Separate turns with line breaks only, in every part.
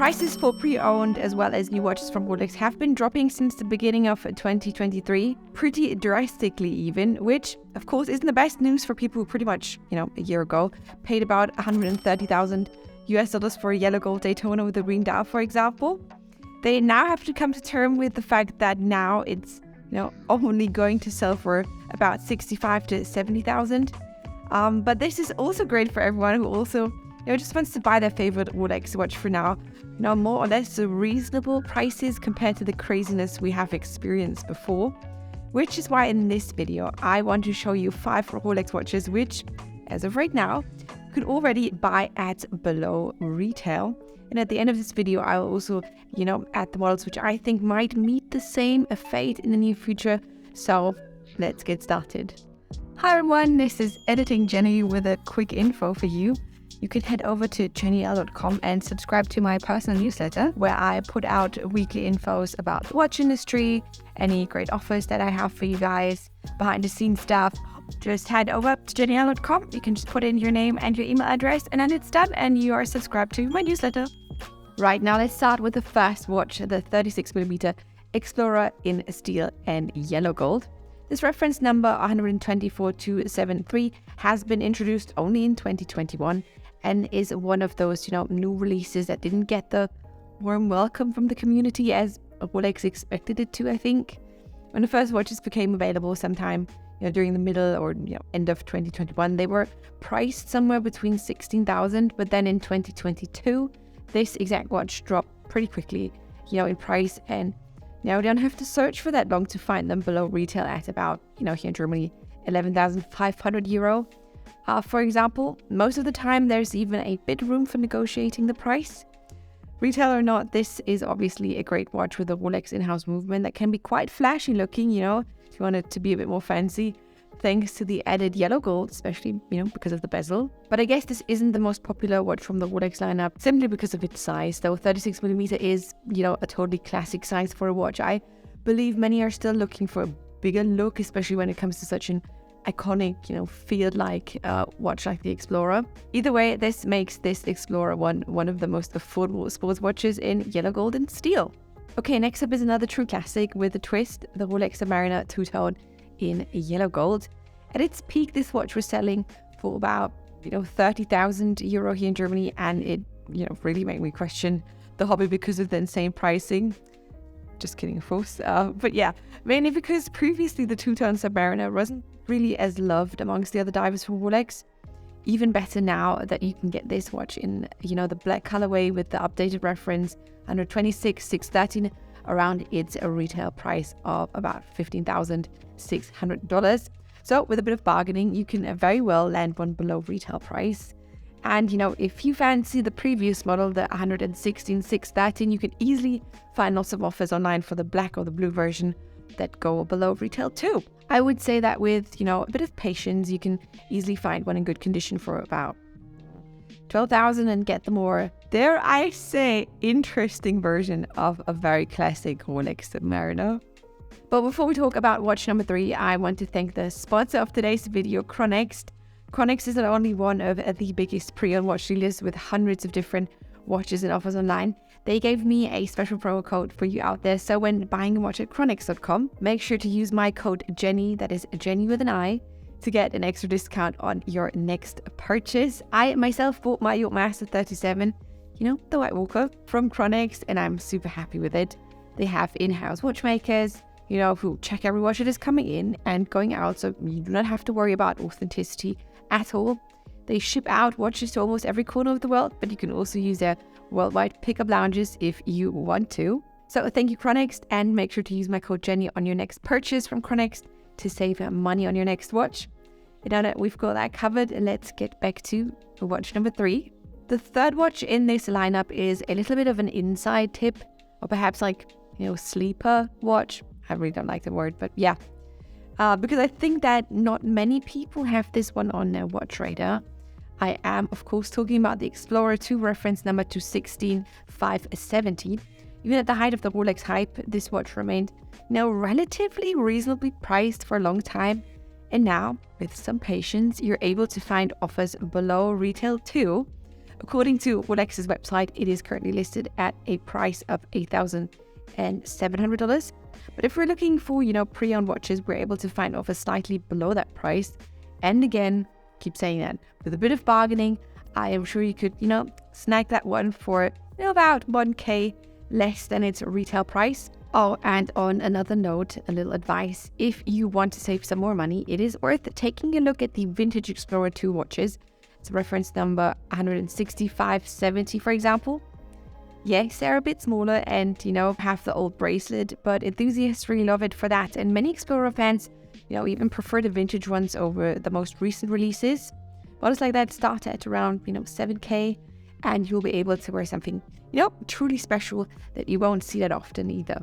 Prices for pre-owned as well as new watches from Rolex have been dropping since the beginning of 2023, pretty drastically even, which of course isn't the best news for people who pretty much, a year ago paid about $130,000 for a yellow gold Daytona with a green dial, for example. They now have to come to terms with the fact that now it's, only going to sell for about $65,000 to $70,000. But this is also great for everyone who also just wants to buy their favorite Rolex watch for now. More or less reasonable prices compared to the craziness we have experienced before. Which is why in this video, I want to show you 5 Rolex watches which, as of right now, you could already buy at below retail. And at the end of this video, I will also, add the models which I think might meet the same fate in the near future. So let's get started. Hi everyone, this is Editing Jenny with a quick info for you. You can head over to jennyl.com and subscribe to my personal newsletter where I put out weekly infos about the watch industry, any great offers that I have for you guys, behind the scenes stuff. Just head over to jennyl.com. You can just put in your name and your email address and then it's done and you are subscribed to my newsletter. Right, now let's start with the first watch, the 36mm Explorer in steel and yellow gold. This reference number 124273 has been introduced only in 2021 and is one of those, new releases that didn't get the warm welcome from the community as Rolex expected it to, I think. When the first watches became available sometime, during the middle or end of 2021, they were priced somewhere between $16,000, but then in 2022, this exact watch dropped pretty quickly, in price, and now we don't have to search for that long to find them below retail at about, here in Germany, 11,500 euro. For example, most of the time there's even a bit room for negotiating the price. Retail or not, this is obviously a great watch with a Rolex in-house movement that can be quite flashy looking, if you want it to be a bit more fancy, thanks to the added yellow gold, especially, because of the bezel. But I guess this isn't the most popular watch from the Rolex lineup simply because of its size, though 36mm is, a totally classic size for a watch. I believe many are still looking for a bigger look, especially when it comes to such an iconic, field-like watch like the Explorer. Either way, this makes this Explorer one of the most affordable sports watches in yellow gold and steel. Okay, next up is another true classic with a twist, the Rolex Submariner TwoTone in yellow gold. At its peak, this watch was selling for about 30,000 euro here in Germany, and it really made me question the hobby because of the insane pricing. Just kidding, of course. But yeah, mainly because previously the TwoTone Submariner wasn't really as loved amongst the other divers from Rolex. Even better now that you can get this watch in, the black colorway with the updated reference 126,613 around its retail price of about $15,600. So with a bit of bargaining, you can very well land one below retail price. And, if you fancy the previous model, the 116,613, you can easily find lots of offers online for the black or the blue version that go below retail too. I would say that with, a bit of patience, you can easily find one in good condition for about 12,000 and get the more, dare I say, interesting version of a very classic Rolex Submariner. But before we talk about watch number 3, I want to thank the sponsor of today's video, CHRONEXT. CHRONEXT is not only one of the biggest pre-owned watch dealers with hundreds of different watches and offers online. They gave me a special promo code for you out there. So when buying a watch at CHRONEXT.com, make sure to use my code Jenny, that is Jenny with an I, to get an extra discount on your next purchase. I myself bought my Yachtmaster 37, the White Walker, from CHRONEXT, and I'm super happy with it. They have in-house watchmakers, who check every watch that is coming in and going out, so you do not have to worry about authenticity at all. They ship out watches to almost every corner of the world, but you can also use their worldwide pickup lounges if you want to. So thank you, CHRONEXT, and make sure to use my code Jenny on your next purchase from CHRONEXT to save money on your next watch. And now that we've got that covered, let's get back to watch number 3. The third watch in this lineup is a little bit of an inside tip, or perhaps sleeper watch. I really don't like the word, but yeah. Because I think that not many people have this one on their watch radar. I am, of course, talking about the Explorer 2 reference number 216570. Even at the height of the Rolex hype, this watch remained, relatively reasonably priced for a long time. And now, with some patience, you're able to find offers below retail too. According to Rolex's website, it is currently listed at a price of $8,700. But if we're looking for, pre-owned watches, we're able to find offers slightly below that price. And again, keep saying that, with a bit of bargaining, I am sure you could, snag that one for about 1K less than its retail price. Oh, and on another note, a little advice. If you want to save some more money, it is worth taking a look at the Vintage Explorer 2 watches. It's reference number 16570, for example. Yes, they're a bit smaller and, have the old bracelet, but enthusiasts really love it for that. And many Explorer fans, even prefer the vintage ones over the most recent releases. Models like that start at around, 7K, and you'll be able to wear something, truly special that you won't see that often either.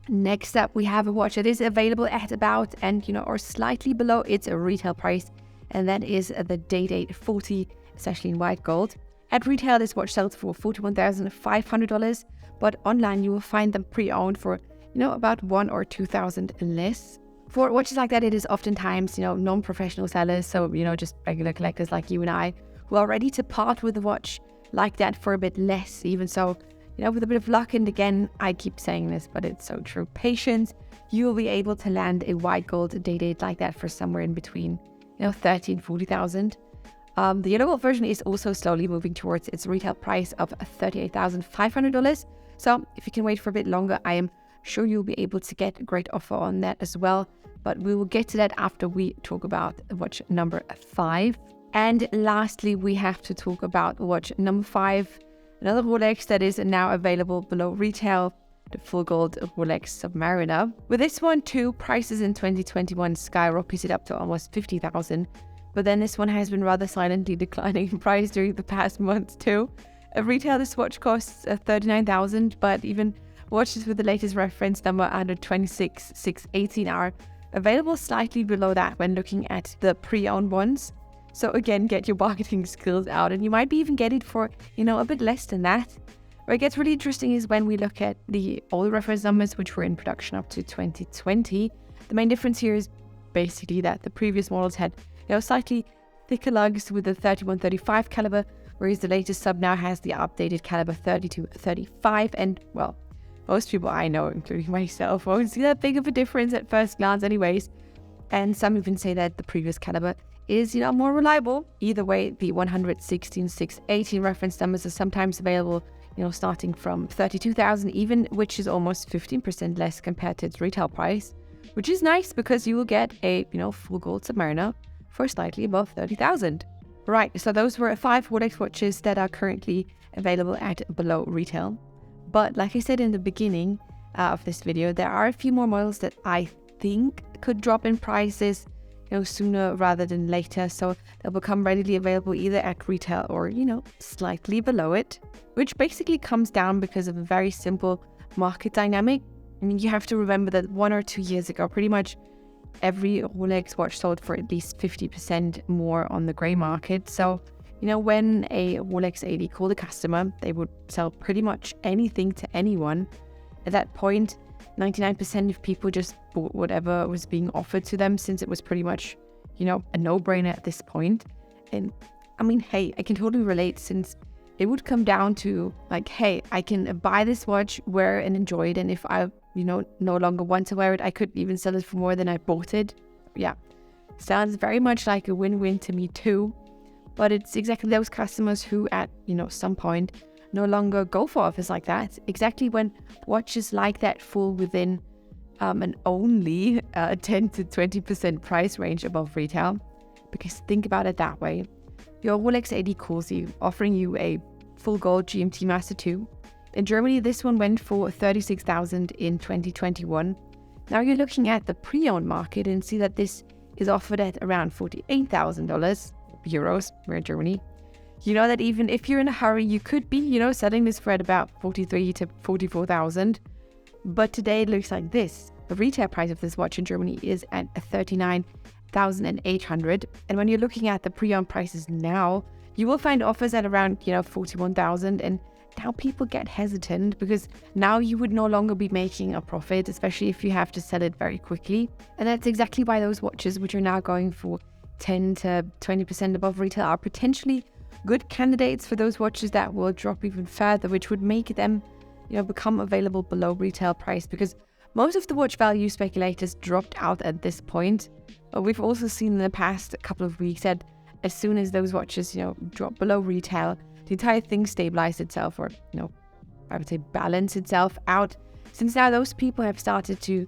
Next up, we have a watch that is available at about and, or slightly below its retail price, and that is the Day-Date 40, especially in white gold. At retail, this watch sells for $41,500, but online you will find them pre-owned for, about $1,000 or $2,000 less. For watches like that, it is oftentimes, non-professional sellers, so, just regular collectors like you and I, who are ready to part with a watch like that for a bit less. Even so, with a bit of luck, and again, I keep saying this, but it's so true, patience, you will be able to land a white gold Day-Date like that for somewhere in between, $30,000 and $40,000. The yellow gold version is also slowly moving towards its retail price of $38,500. So if you can wait for a bit longer, I am sure you'll be able to get a great offer on that as well. But we will get to that after we talk about watch number 5. And lastly, we have to talk about watch number 5, another Rolex that is now available below retail, the full gold Rolex Submariner. With this one too, prices in 2021 skyrocketed up to almost $50,000. But then this one has been rather silently declining in price during the past months too. At retail, this watch costs $39,000, but even watches with the latest reference number under 26,618 are available slightly below that when looking at the pre-owned ones. So again, get your bargaining skills out, and you might be even get it for, a bit less than that. Where it gets really interesting is when we look at the old reference numbers, which were in production up to 2020. The main difference here is basically that the previous models had slightly thicker lugs with the 3135 caliber, whereas the latest sub now has the updated caliber 3235. And well, most people I know, including myself, won't see that big of a difference at first glance anyways. And some even say that the previous caliber is, more reliable. Either way, the 116,618 reference numbers are sometimes available, starting from 32,000 even, which is almost 15% less compared to its retail price, which is nice because you will get a, full gold Submariner for slightly above 30,000. Right, so those were 5 Rolex watches that are currently available at below retail. But like I said in the beginning of this video, there are a few more models that I think could drop in prices, sooner rather than later. So they'll become readily available either at retail or, slightly below it, which basically comes down because of a very simple market dynamic. I mean, you have to remember that 1 or 2 years ago, pretty much every Rolex watch sold for at least 50% more on the grey market. So, when a Rolex AD called a customer, they would sell pretty much anything to anyone. At that point, 99% of people just bought whatever was being offered to them, since it was pretty much, a no-brainer at this point. And I mean, hey, I can totally relate, since it would come down to like, hey, I can buy this watch, wear it and enjoy it. And if I no longer want to wear it, I could even sell it for more than I bought it. Yeah, sounds very much like a win-win to me too. But it's exactly those customers who at, some point no longer go for offers like that. Exactly when watches like that fall within an only 10 to 20% price range above retail. Because think about it that way. Your Rolex AD calls you, offering you a full gold GMT Master 2. In Germany, this one went for 36,000 in 2021. Now you're looking at the pre-owned market and see that this is offered at around $48,000 euros. We're in Germany. You know that even if you're in a hurry, you could be, selling this for at about 43 to 44,000. But today it looks like this. The retail price of this watch in Germany is at 39,800. And when you're looking at the pre-owned prices now, you will find offers at around, 41,000. And now people get hesitant because now you would no longer be making a profit, especially if you have to sell it very quickly. And that's exactly why those watches, which are now going for 10 to 20% above retail, are potentially good candidates for those watches that will drop even further, which would make them, become available below retail price, because most of the watch value speculators dropped out at this point. But we've also seen in the past couple of weeks that as soon as those watches, drop below retail, the entire thing stabilized itself, or, I would say balance itself out. Since now those people have started to,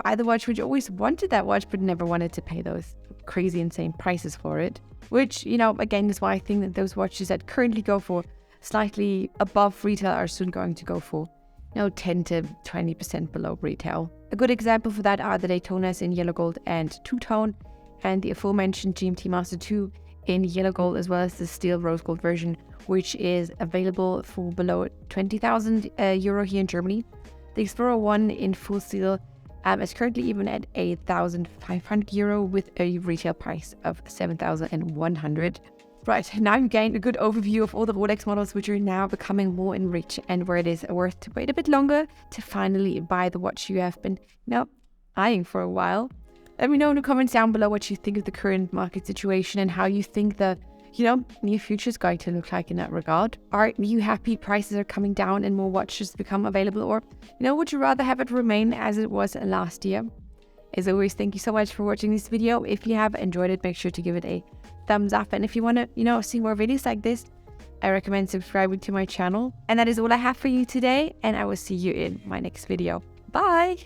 buy the watch, which always wanted that watch, but never wanted to pay those crazy, insane prices for it. Which, again, is why I think that those watches that currently go for slightly above retail are soon going to go for, 10 to 20% below retail. A good example for that are the Daytonas in yellow gold and two-tone, and the aforementioned GMT Master 2 in yellow gold, as well as the steel rose gold version, which is available for below 20,000 euro here in Germany. The Explorer 1 in full steel is currently even at 8,500 euro with a retail price of 7,100. Right, now you've gained a good overview of all the Rolex models which are now becoming more in reach, and where it is worth to wait a bit longer to finally buy the watch you have been eyeing for a while. Let me know in the comments down below what you think of the current market situation and how you think the near future is going to look like in that regard. Are you happy prices are coming down and more watches become available, or would you rather have it remain as it was last year? As always, thank you so much for watching this video. If you have enjoyed it, make sure to give it a thumbs up, and if you want to see more videos like this, I recommend subscribing to my channel. And that is all I have for you today, and I will see you in my next video. Bye.